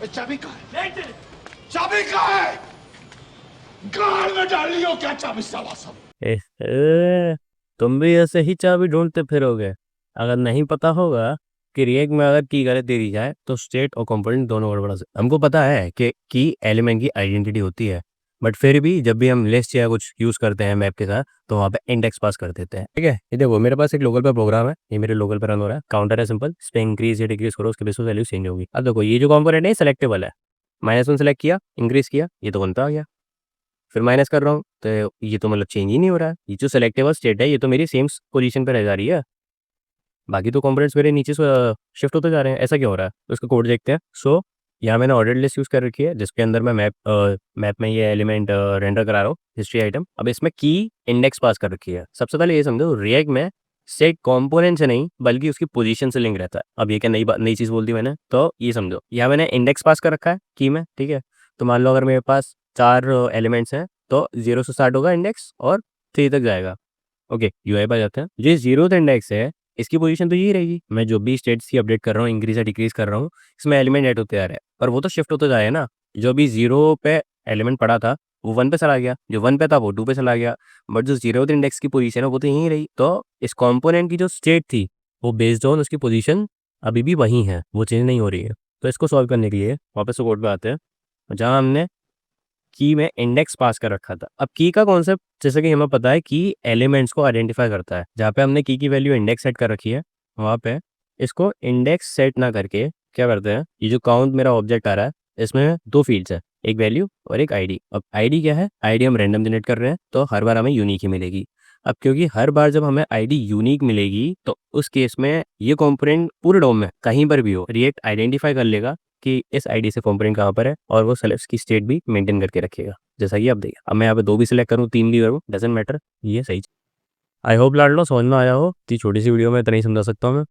चाबी कहाँ है? चाबी कहाँ है? गाड़ में डाल लियो क्या चाबी साला सब? तुम भी ऐसे ही चाबी ढूंढते फिरोगे। अगर नहीं पता होगा कि रिएक्ट में अगर की गलत दे दी जाए तो स्टेट और कंपोनेंट दोनों गड़बड़ा से हमको पता है कि की एलिमेंट की आइडेंटिटी होती है, बट फिर भी जब भी हम लिस्ट या कुछ यूज़ करते हैं मैप के साथ तो वहाँ पे इंडेक्स पास कर देते हैं। ठीक है, ये देखो मेरे पास एक लोकल पर प्रोग्राम है, ये मेरे लोकल पर रन हो रहा है। काउंटर है सिंपल, इस पर इंक्रीज या डिक्रीज करो, उसके बेस पे वैल्यू चेंज होगी। अब देखो ये जो कंपोनेंट है सेलेक्टेबल है, -1 सेलेक्ट किया, इंक्रीज किया, ये तो 1 पे आ गया। फिर माइनस कर रहा हूँ तो ये तो मतलब चेंज ही नहीं हो रहा है। ये जो सेलेक्टेबल स्टेट है ये तो मेरी सेम पोजीशन पे रह जा रही है, बाकी तो कंपोनेंट्स मेरे नीचे शिफ्ट होते जा रहे हैं। ऐसा क्या हो रहा है? तो इसका कोड देखते हैं। सो यहाँ मैंने ऑर्डर लिस्ट यूज़ कर रखी है जिसके अंदर मैं मैप में ये एलिमेंट रेंडर करा रहा हूँ, हिस्ट्री आइटम। अब इसमें की इंडेक्स पास कर रखी है। सबसे पहले ये समझो रिएक्ट में सेट कंपोनेंट से नहीं बल्कि उसकी पोजीशन से लिंक रहता है। अब ये क्या नई चीज़ बोल दी मैंने, तो ये समझो यहाँ मैंने इंडेक्स पास कर रखा है की में। ठीक है, तो मान लो अगर मेरे पास 4 एलिमेंट्स हैं तो 0 से स्टार्ट होगा इंडेक्स और 3 तक जाएगा। ओके, यूआई पे आ जाते हैं। ये 0th इंडेक्स है, इसकी पोजीशन तो यही रहेगी। मैं जो भी स्टेट्स की अपडेट कर रहा हूँ, इंक्रीज या डिक्रीज कर रहा हूँ, इसमें एलिमेंट ऐड होते आ रहे हैं, पर वो तो शिफ्ट होते जाए ना। जो अभी 0 पे एलिमेंट पड़ा था वो 1 पे चला गया, जो 1 पे था वो 2 पे चला गया, बट जो 0th इंडेक्स की पोजीशन है वो तो यहीं रही। तो इस कंपोनेंट की जो स्टेट थी वो बेस्ड ऑन उसकी पोजीशन अभी भी वही है, वो चेंज नहीं हो रही है। तो इसको सॉल्व करने के लिए वापस से कोड पे आते हैं जहाँ हमने की में इंडेक्स पास कर रखा था। अब की का कॉन्सेप्ट जैसे कि हमें पता है कि एलिमेंट्स को आइडेंटिफाई करता है। जहाँ पे हमने की वैल्यू इंडेक्स सेट कर रखी है वहाँ पे इसको इंडेक्स सेट ना करके क्या करते हैं, ये जो काउंट मेरा ऑब्जेक्ट आ रहा है इसमें 2 फील्ड्स है, एक वैल्यू और एक आईडी। अब आईडी क्या है? आईडी हम रैंडम जनरेट कर रहे हैं तो हर बार हमें यूनिक ही मिलेगी। अब क्योंकि हर बार जब हमें आईडी यूनिक मिलेगी तो उस केस में ये कंपोनेंट पूरे डोम में कहीं पर भी हो रिएक्ट आइडेंटिफाई कर लेगा कि इस आईडी से कंपोनेंट कहाँ पर है और वो सेलेक्ट की स्टेट भी मेंटेन करके रखेगा। जैसा कि आप देखिए, अब मैं यहाँ पे 2 भी सिलेक्ट करूँ 3 भी करूँ, डजेंट मैटर, ये सही। आई होप लाडलो समझ में आया हो। इतनी छोटी सी वीडियो में इतना ही समझा सकता हूँ मैं।